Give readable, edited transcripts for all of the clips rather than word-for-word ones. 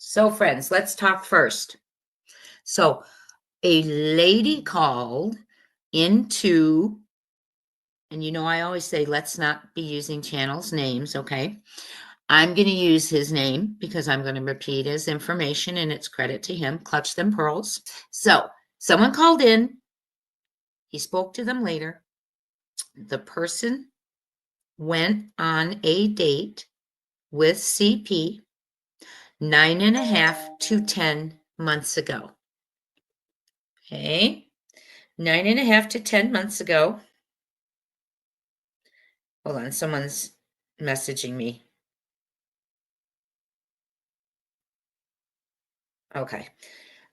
So, friends, let's talk first. So, a lady called into, and I always say, let's not be using channels' names, okay? I'm going to use his name because I'm going to repeat his information and it's credit to him. Clutch them pearls. So, someone called in. He spoke to them later. The person went on a date with CP 9.5 to 10 months ago. Okay. 9.5 to 10 months ago. Hold on, someone's messaging me. Okay.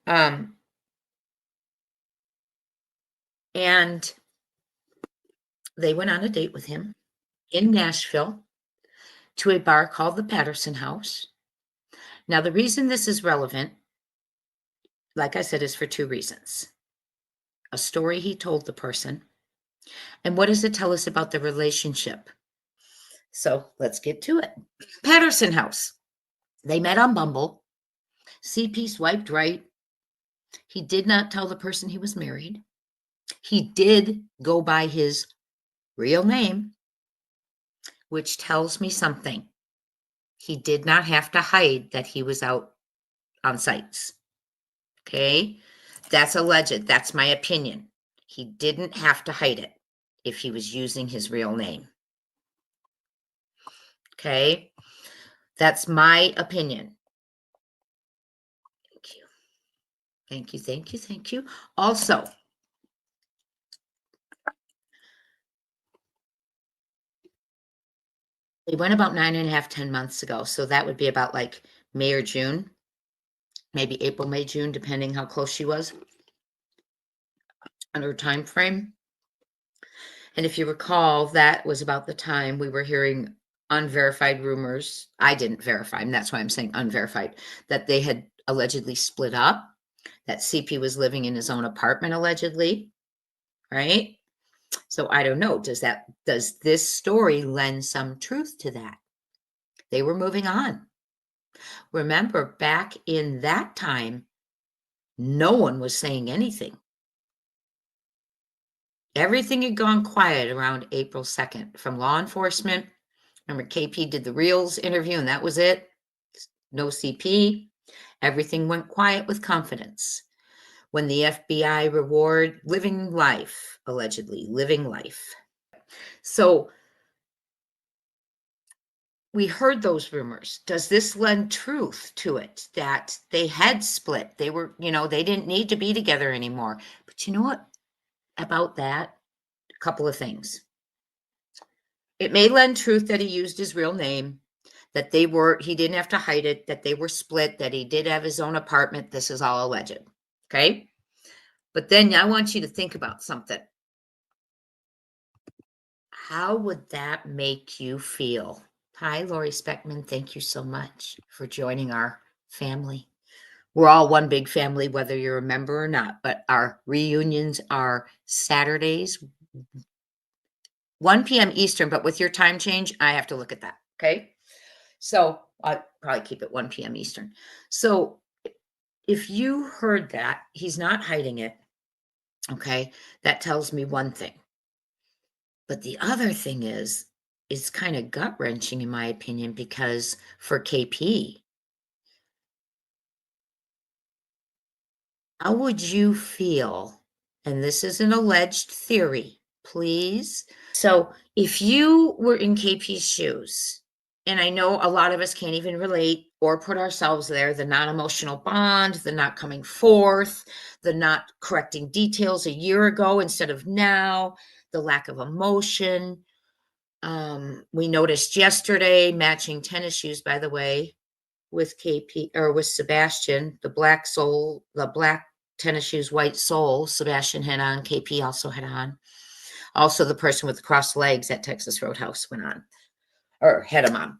And they went on a date with him in Nashville to a bar called the Peterson House. Now, the reason this is relevant, like I said, is for two reasons. A story he told the person, and what does it tell us about the relationship? So let's get to it. Peterson House. They met on Bumble. CP swiped right. He did not tell the person he was married. He did go by his real name, which tells me something. He did not have to hide that he was out on sites. Okay? That's alleged. That's my opinion. He didn't have to hide it if he was using his real name. Okay? That's my opinion. Thank you. Thank you, thank you, thank you. Also, they went about 9.5, 10 months ago. So that would be about like May or June, maybe April, May, June, depending how close she was on her time frame. And if you recall, that was about the time we were hearing unverified rumors. I didn't verify them. That's why I'm saying unverified, that they had allegedly split up, that CP was living in his own apartment, allegedly, right? So I don't know. Does this story lend some truth to that? They were moving on. Remember, back in that time, no one was saying anything. Everything had gone quiet around April 2nd from law enforcement. Remember, KP did the Reels interview, and that was it. No CP. Everything went quiet with confidence. When the FBI reward living life, allegedly living life. So we heard those rumors. Does this lend truth to it that they had split? They were, they didn't need to be together anymore. But you know what? About that, a couple of things. It may lend truth that he used his real name, that he didn't have to hide it, that they were split, that he did have his own apartment. This is all alleged. Okay. But then I want you to think about something. How would that make you feel? Hi, Lori Speckman. Thank you so much for joining our family. We're all one big family, whether you're a member or not, but our reunions are Saturdays, 1 p.m. Eastern, but with your time change, I have to look at that. Okay. So I'll probably keep it 1 p.m. Eastern. So if you heard that, he's not hiding it. Okay. That tells me one thing. But the other thing is, it's kind of gut wrenching, in my opinion, because for KP, how would you feel? And this is an alleged theory, please. So if you were in KP's shoes, and I know a lot of us can't even relate or put ourselves there, the non-emotional bond, the not coming forth, the not correcting details a year ago instead of now, the lack of emotion. We noticed yesterday matching tennis shoes, by the way, with KP or with Sebastian, the black tennis shoes, white sole, Sebastian had on, KP also had on. Also, the person with the crossed legs at Texas Roadhouse went on or had them on.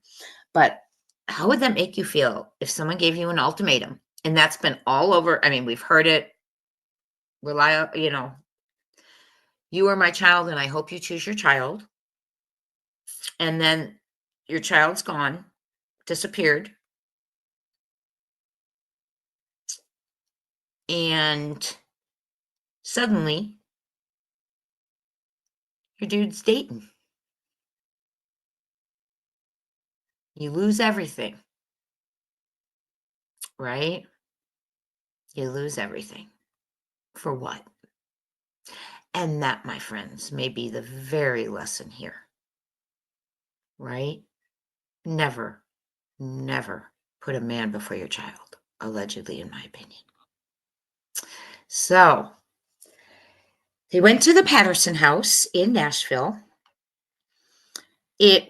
But how would that make you feel if someone gave you an ultimatum? And that's been all over. I mean, we've heard it. You are my child, and I hope you choose your child. And then your child's gone, disappeared. And suddenly, your dude's dating. You lose everything, right? You lose everything. For what? And that, my friends, may be the very lesson here, right? Never, never put a man before your child, allegedly, in my opinion. So they went to the Peterson house in Nashville. It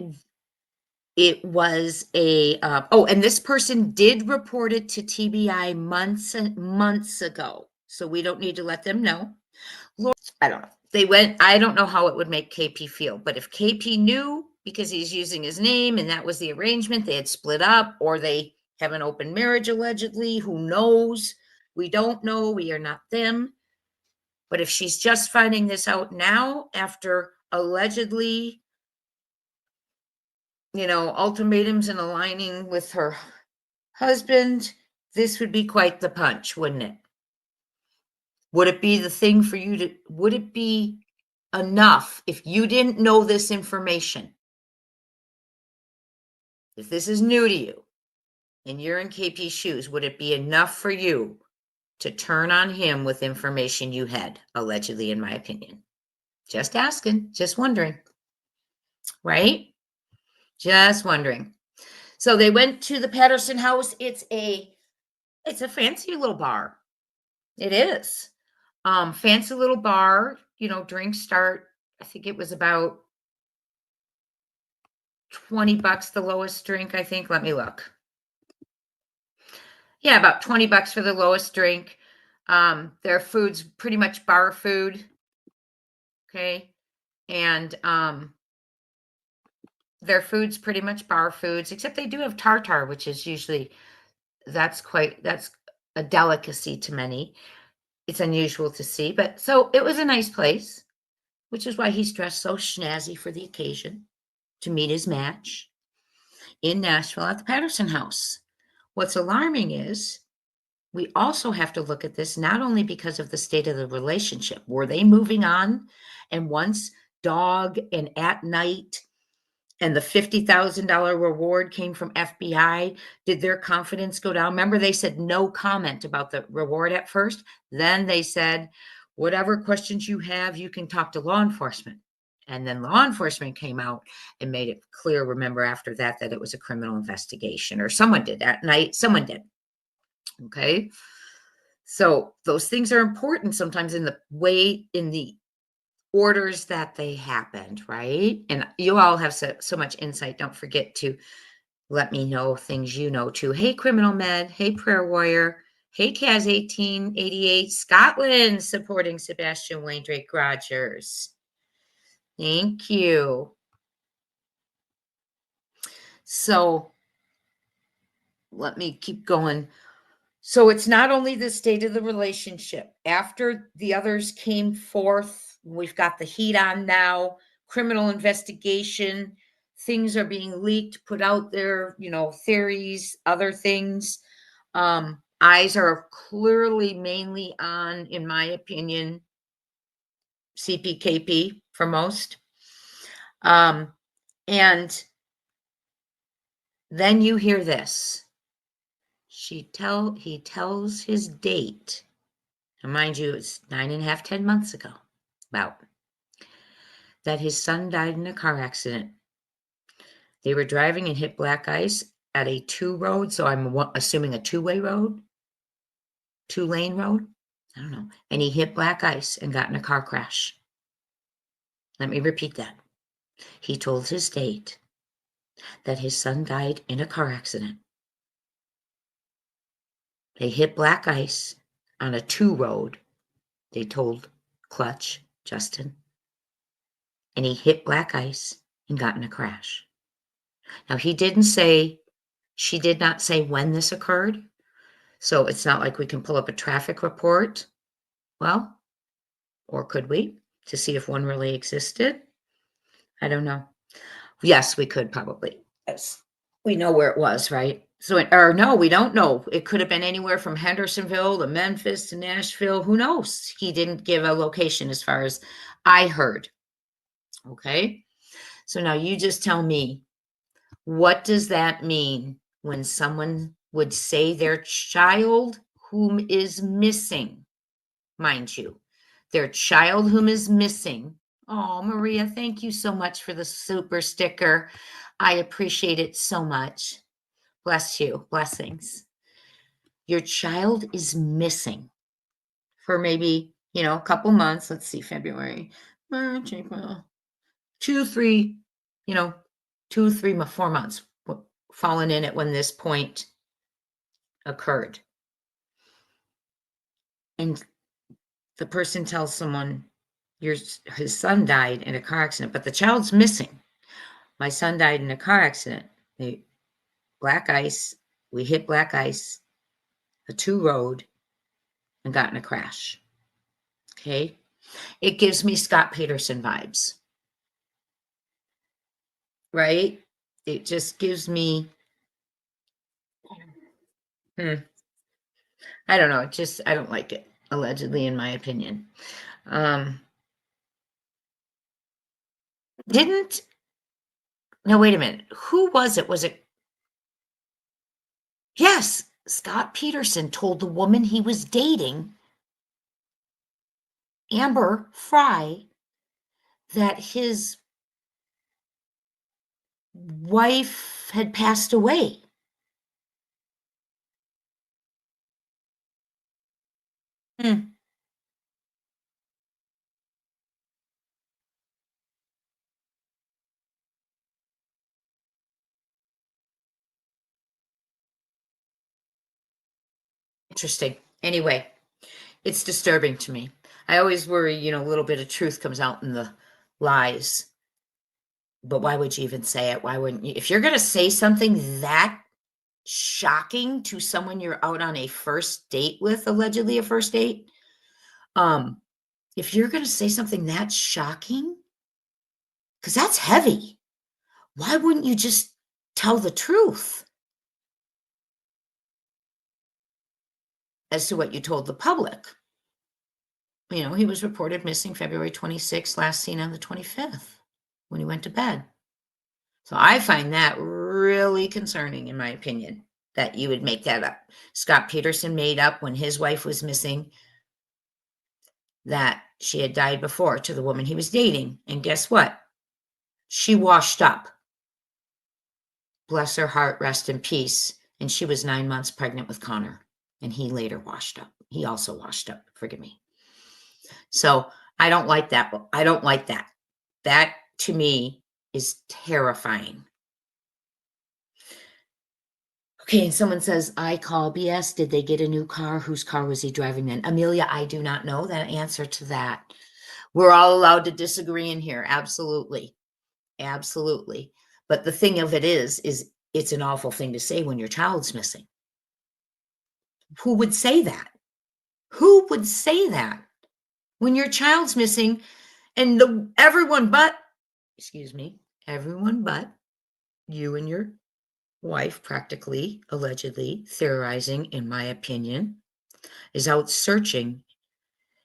was a and this person did report it to TBI months and months ago, so we don't need to let them know. I don't know. They went. I don't know how it would make KP feel, but if KP knew because he's using his name and that was the arrangement, they had split up, or they have an open marriage allegedly. Who knows? We don't know. We are not them. But if she's just finding this out now after allegedly, ultimatums and aligning with her husband, this would be quite the punch, wouldn't it? Would it be the thing for you to, would it be enough if you didn't know this information? If this is new to you and you're in KP's shoes, would it be enough for you to turn on him with information you had, allegedly, in my opinion? Just asking, just wondering, right? Just wondering. So they went to the Peterson house. It's a fancy little bar. It is. Fancy little bar, drinks start, I think it was about $20, the lowest drink, I think. Let me look. Yeah, about $20 for the lowest drink. Their food's pretty much bar food. Okay. And their food's pretty much bar foods, except they do have tartar, which is usually, that's a delicacy to many. It's unusual to see, but so it was a nice place, which is why he's dressed so snazzy for the occasion to meet his match in Nashville at the Peterson house. What's alarming is we also have to look at this not only because of the state of the relationship. Were they moving on? And once dog and at night and the $50,000 reward came from FBI, did their confidence go down? Remember, they said no comment about the reward at first. Then they said, whatever questions you have, you can talk to law enforcement. And then law enforcement came out and made it clear, remember, after that, that it was a criminal investigation, or someone did that night. Someone did. Okay. So those things are important sometimes in the orders that they happened, right? And you all have so much insight. Don't forget to let me know things you know too. Hey, Criminal Med. Hey, Prayer Warrior. Hey, Kaz 1888. Scotland supporting Sebastian Wayne Drake Rogers. Thank you. So let me keep going. So it's not only the state of the relationship. After the others came forth, we've got the heat on now, criminal investigation, things are being leaked, put out there, theories, other things. Eyes are clearly mainly on, in my opinion, CPKP for most. And then you hear this. He tells his date. And mind you, it's 9.5, 10 months ago, about, that his son died in a car accident. They were driving and hit black ice at a 2 road. So I'm assuming a 2-way road, 2-lane road. I don't know. And he hit black ice and got in a car crash. Let me repeat that. He told his date that his son died in a car accident. They hit black ice on a 2 road. They told Clutch, Justin. And he hit black ice and got in a crash. Now, she did not say when this occurred. So it's not like we can pull up a traffic report. Well, or could we, to see if one really existed? I don't know. Yes, we could probably. Yes. We know where it was, right? So, or no, we don't know. It could have been anywhere from Hendersonville to Memphis to Nashville. Who knows? He didn't give a location as far as I heard. Okay. So now you just tell me, what does that mean when someone would say their child whom is missing, mind you, their child whom is missing. Oh, Maria, thank you so much for the super sticker. I appreciate it so much. Bless you. Blessings. Your child is missing for maybe, a couple months. Let's see, February, March, April, 2, 3, 2, 3, 4 months fallen in it when this point occurred. And the person tells someone, his son died in a car accident, but the child's missing. My son died in a car accident. Black ice. We hit black ice, a 2 road, and got in a crash. Okay. It gives me Scott Peterson vibes. Right? It just gives me, I don't know. I don't like it, allegedly, in my opinion. No, wait a minute. Who was it? Was it? Yes, Scott Peterson told the woman he was dating, Amber Fry, that his wife had passed away. Interesting. Anyway, it's disturbing to me. I always worry, a little bit of truth comes out in the lies. But why would you even say it? Why wouldn't you? If you're going to say something that shocking to someone you're out on a first date with, allegedly a first date, if you're going to say something that shocking, because that's heavy, why wouldn't you just tell the truth as to what you told the public? He was reported missing February 26th, last seen on the 25th when he went to bed. So I find that really concerning, in my opinion, that you would make that up. Scott Peterson made up when his wife was missing that she had died before to the woman he was dating. And guess what? She washed up. Bless her heart, rest in peace. And she was 9 months pregnant with Connor. And he later washed up. He also washed up, forgive me. So I don't like that. I don't like that. That, to me, is terrifying. Okay, and someone says, I call BS. Did they get a new car? Whose car was he driving then? Amelia, I do not know that answer to that. We're all allowed to disagree in here. Absolutely. Absolutely. But the thing of it is it's an awful thing to say when your child's missing. Who would say that? Who would say that when your child's missing and everyone but you and your wife, practically, allegedly, theorizing, in my opinion, is out searching,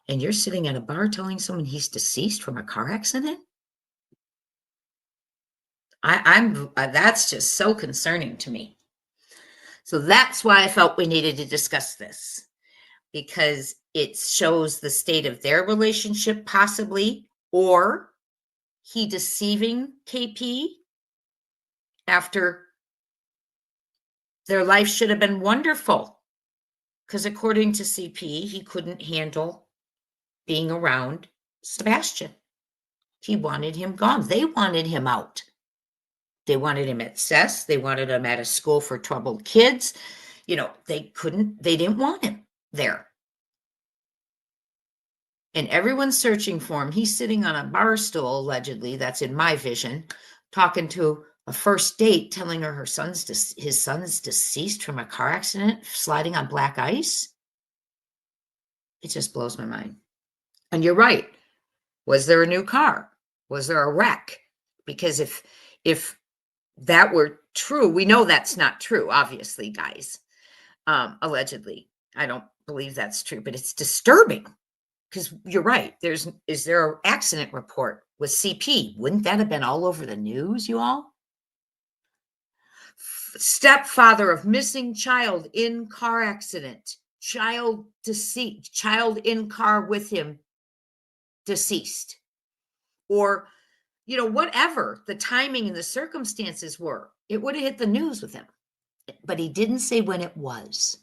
and you're sitting at a bar telling someone he's deceased from a car accident? I'm that's just so concerning to me. So that's why I felt we needed to discuss this, because it shows the state of their relationship, possibly, or he deceiving KP after their life should have been wonderful. Because according to CP, he couldn't handle being around Sebastian. He wanted him gone. They wanted him out. They wanted him at CES. They wanted him at a school for troubled kids. They didn't want him there. And everyone's searching for him. He's sitting on a bar stool, allegedly, that's in my vision, talking to a first date, telling her his son's deceased from a car accident, sliding on black ice. It just blows my mind. And you're right. Was there a new car? Was there a wreck? Because if that were true. We know that's not true, obviously, guys. Allegedly. I don't believe that's true, but it's disturbing because you're right. Is there an accident report with CP? Wouldn't that have been all over the news, you all? Stepfather of missing child in car accident. Child deceased. Child in car with him deceased. Or, whatever the timing and the circumstances were, it would have hit the news with him. But he didn't say when it was.